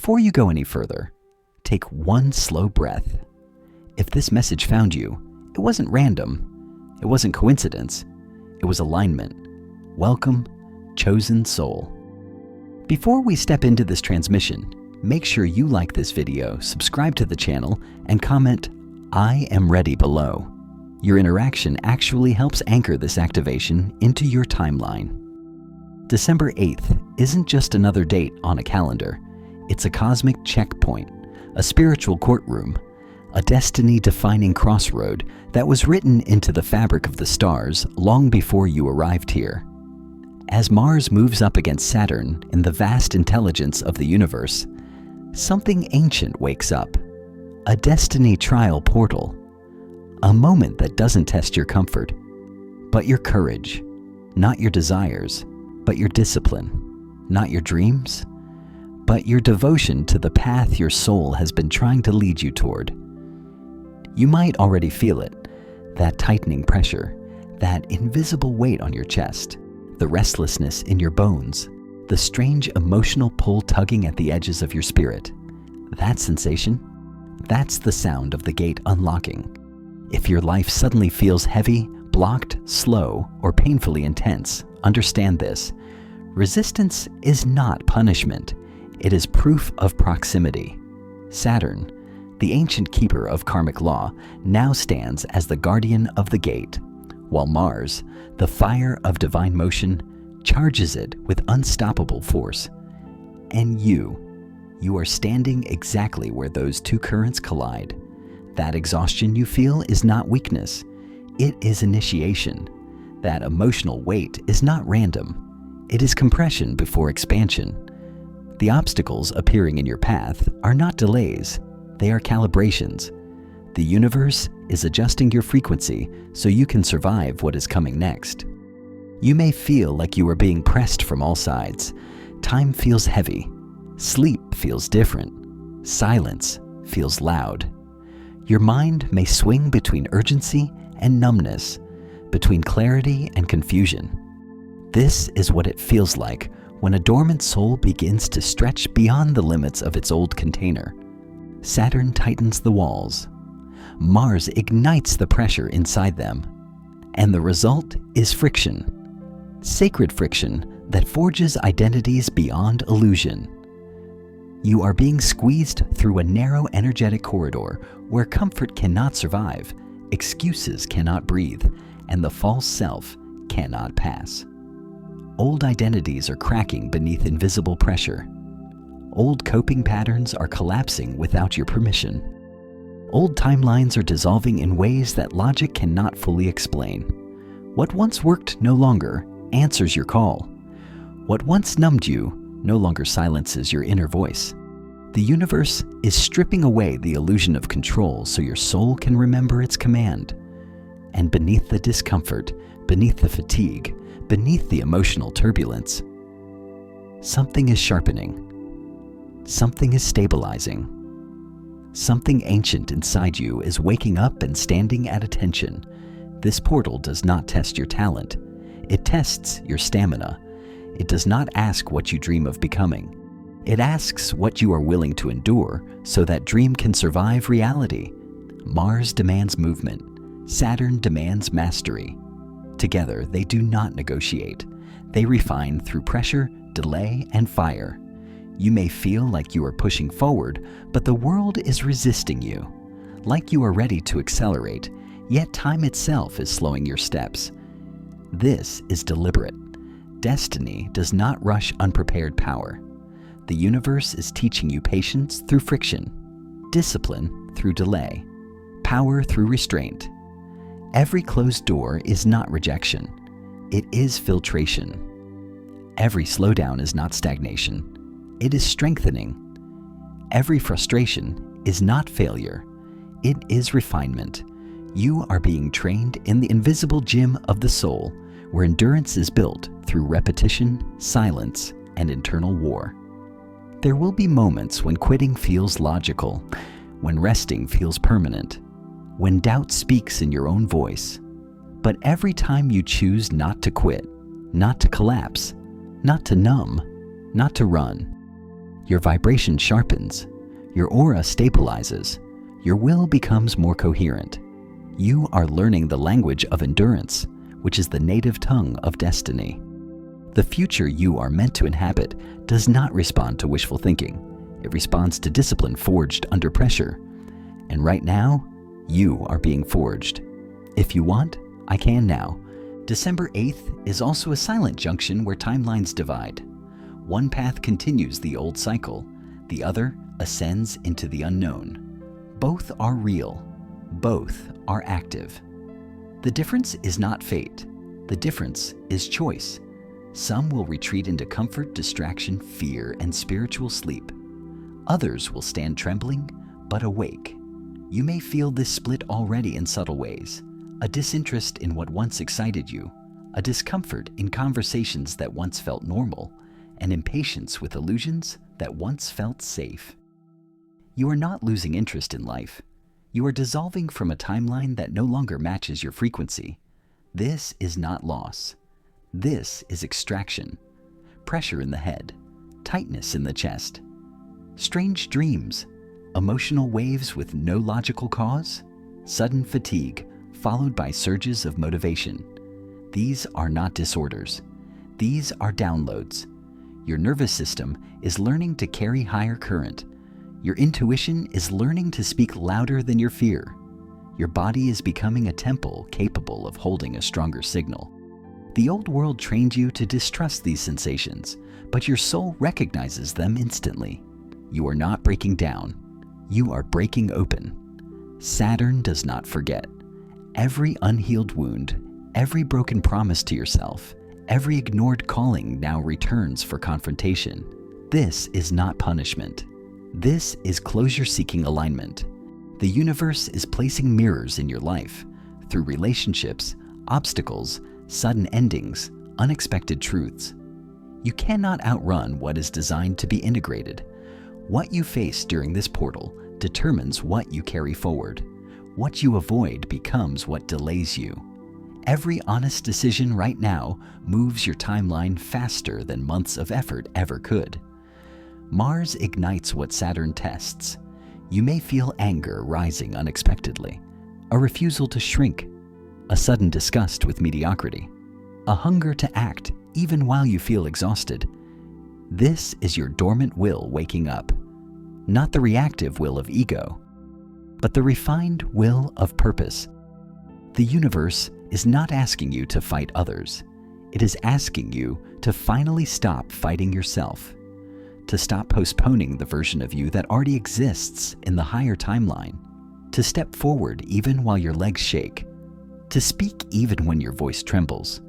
Before you go any further, take one slow breath. If this message found you, it wasn't random, it wasn't coincidence, it was alignment. Welcome, chosen soul. Before we step into this transmission, make sure you like this video, subscribe to the channel, and comment, "I am ready" below. Your interaction actually helps anchor this activation into your timeline. December 8th isn't just another date on a calendar. It's a cosmic checkpoint, a spiritual courtroom, a destiny-defining crossroad that was written into the fabric of the stars long before you arrived here. As Mars moves up against Saturn in the vast intelligence of the universe, something ancient wakes up, a destiny trial portal, a moment that doesn't test your comfort, but your courage, not your desires, but your discipline, not your dreams, but your devotion to the path your soul has been trying to lead you toward. You might already feel it, that tightening pressure, that invisible weight on your chest, the restlessness in your bones, the strange emotional pull tugging at the edges of your spirit. That sensation, that's the sound of the gate unlocking. If your life suddenly feels heavy, blocked, slow, or painfully intense, understand this. Resistance is not punishment. It is proof of proximity. Saturn, the ancient keeper of karmic law, now stands as the guardian of the gate, while Mars, the fire of divine motion, charges it with unstoppable force. And you are standing exactly where those two currents collide. That exhaustion you feel is not weakness, it is initiation. That emotional weight is not random, it is compression before expansion. The obstacles appearing in your path are not delays, they are calibrations. The universe is adjusting your frequency so you can survive what is coming next. You may feel like you are being pressed from all sides. Time feels heavy. Sleep feels different. Silence feels loud. Your mind may swing between urgency and numbness, between clarity and confusion. This is what it feels like when a dormant soul begins to stretch beyond the limits of its old container. Saturn tightens the walls. Mars ignites the pressure inside them. And the result is friction. Sacred friction that forges identities beyond illusion. You are being squeezed through a narrow energetic corridor where comfort cannot survive, excuses cannot breathe, and the false self cannot pass. Old identities are cracking beneath invisible pressure. Old coping patterns are collapsing without your permission. Old timelines are dissolving in ways that logic cannot fully explain. What once worked no longer answers your call. What once numbed you no longer silences your inner voice. The universe is stripping away the illusion of control so your soul can remember its command. And beneath the discomfort, beneath the fatigue, beneath the emotional turbulence, something is sharpening. Something is stabilizing. Something ancient inside you is waking up and standing at attention. This portal does not test your talent. It tests your stamina. It does not ask what you dream of becoming. It asks what you are willing to endure so that dream can survive reality. Mars demands movement. Saturn demands mastery. Together, they do not negotiate. They refine through pressure, delay, and fire. You may feel like you are pushing forward, but the world is resisting you. Like you are ready to accelerate, yet time itself is slowing your steps. This is deliberate. Destiny does not rush unprepared power. The universe is teaching you patience through friction, discipline through delay, power through restraint. Every closed door is not rejection. It is filtration. Every slowdown is not stagnation. It is strengthening. Every frustration is not failure. It is refinement. You are being trained in the invisible gym of the soul, where endurance is built through repetition, silence, and internal war. There will be moments when quitting feels logical, when resting feels permanent, when doubt speaks in your own voice. But every time you choose not to quit, not to collapse, not to numb, not to run, Your vibration sharpens, your aura stabilizes, your will becomes more coherent. You are learning the language of endurance, which is the native tongue of destiny. The future you are meant to inhabit does not respond to wishful thinking. It responds to discipline forged under pressure. And right now, you are being forged. If you want, I can now. December 8th is also a silent junction where timelines divide. One path continues the old cycle, the other ascends into the unknown. Both are real. Both are active. The difference is not fate. The difference is choice. Some will retreat into comfort, distraction, fear, and spiritual sleep. Others will stand trembling, but awake. You may feel this split already in subtle ways. A disinterest in what once excited you, a discomfort in conversations that once felt normal, an impatience with illusions that once felt safe. You are not losing interest in life. You are dissolving from a timeline that no longer matches your frequency. This is not loss. This is extraction. Pressure in the head, tightness in the chest, strange dreams, emotional waves with no logical cause, sudden fatigue followed by surges of motivation. These are not disorders. These are downloads. Your nervous system is learning to carry higher current. Your intuition is learning to speak louder than your fear. Your body is becoming a temple capable of holding a stronger signal. The old world trained you to distrust these sensations, but your soul recognizes them instantly. You are not breaking down. You are breaking open. Saturn does not forget. Every unhealed wound, every broken promise to yourself, every ignored calling now returns for confrontation. This is not punishment. This is closure-seeking alignment. The universe is placing mirrors in your life through relationships, obstacles, sudden endings, unexpected truths. You cannot outrun what is designed to be integrated. What you face during this portal determines what you carry forward. What you avoid becomes what delays you. Every honest decision right now moves your timeline faster than months of effort ever could. Mars ignites what Saturn tests. You may feel anger rising unexpectedly, a refusal to shrink, a sudden disgust with mediocrity, a hunger to act even while you feel exhausted. This is your dormant will waking up, not the reactive will of ego, but the refined will of purpose. The universe is not asking you to fight others. It is asking you to finally stop fighting yourself, to stop postponing the version of you that already exists in the higher timeline, to step forward even while your legs shake, to speak even when your voice trembles,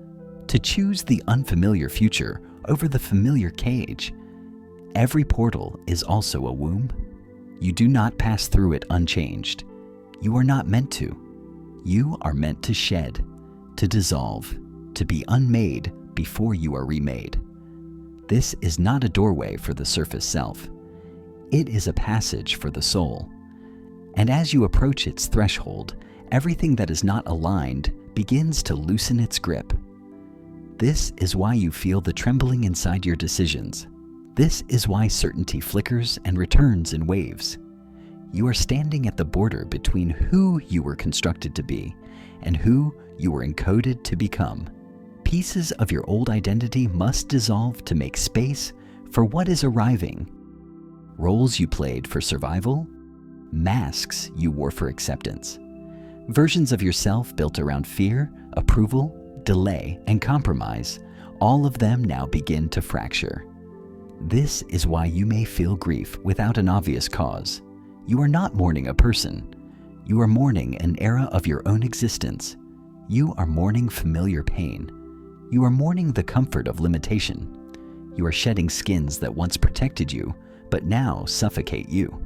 to choose the unfamiliar future over the familiar cage. Every portal is also a womb. You do not pass through it unchanged. You are not meant to. You are meant to shed, to dissolve, to be unmade before you are remade. This is not a doorway for the surface self. It is a passage for the soul. And as you approach its threshold, everything that is not aligned begins to loosen its grip. This is why you feel the trembling inside your decisions. This is why certainty flickers and returns in waves. You are standing at the border between who you were constructed to be and who you were encoded to become. Pieces of your old identity must dissolve to make space for what is arriving. Roles you played for survival, masks you wore for acceptance. Versions of yourself built around fear, approval, delay, and compromise, all of them now begin to fracture. This is why you may feel grief without an obvious cause. You are not mourning a person. You are mourning an era of your own existence. You are mourning familiar pain. You are mourning the comfort of limitation. You are shedding skins that once protected you, but now suffocate you.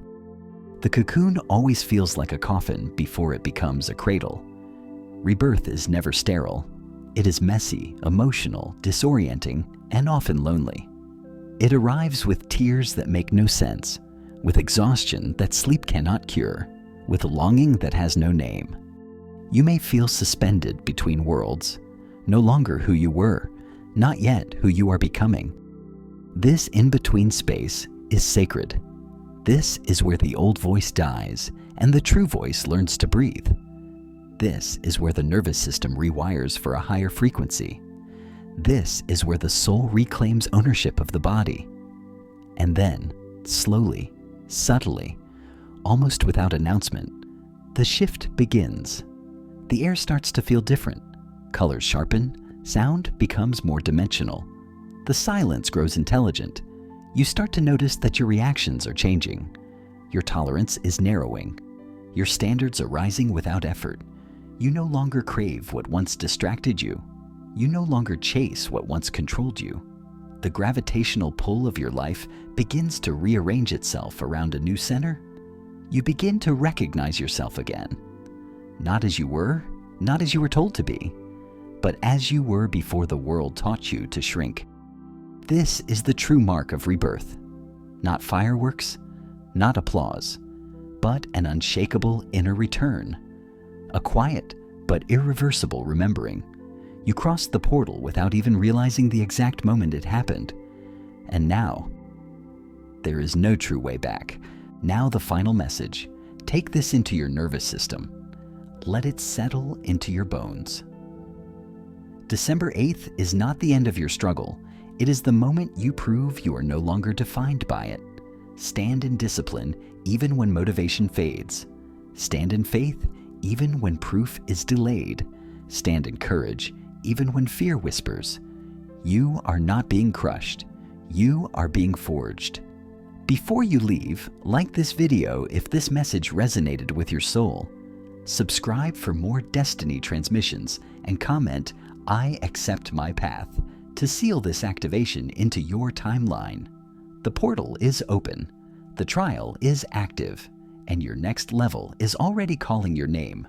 The cocoon always feels like a coffin before it becomes a cradle. Rebirth is never sterile. It is messy, emotional, disorienting, and often lonely. It arrives with tears that make no sense, with exhaustion that sleep cannot cure, with longing that has no name. You may feel suspended between worlds, no longer who you were, not yet who you are becoming. This in-between space is sacred. This is where the old voice dies and the true voice learns to breathe. This is where the nervous system rewires for a higher frequency. This is where the soul reclaims ownership of the body. And then, slowly, subtly, almost without announcement, the shift begins. The air starts to feel different. Colors sharpen, sound becomes more dimensional. The silence grows intelligent. You start to notice that your reactions are changing. Your tolerance is narrowing. Your standards are rising without effort. You no longer crave what once distracted you. You no longer chase what once controlled you. The gravitational pull of your life begins to rearrange itself around a new center. You begin to recognize yourself again. Not as you were, not as you were told to be, but as you were before the world taught you to shrink. This is the true mark of rebirth. Not fireworks, not applause, but an unshakable inner return. A quiet but irreversible remembering. You crossed the portal without even realizing the exact moment it happened. And now, there is no true way back. Now the final message. Take this into your nervous system. Let it settle into your bones. December 8th is not the end of your struggle. It is the moment you prove you are no longer defined by it. Stand in discipline even when motivation fades. Stand in faith even when proof is delayed. Stand in courage even when fear whispers. You are not being crushed. You are being forged. Before you leave, like this video if this message resonated with your soul. Subscribe for more destiny transmissions and comment, "I accept my path," to seal this activation into your timeline. The portal is open, the trial is active, and your next level is already calling your name.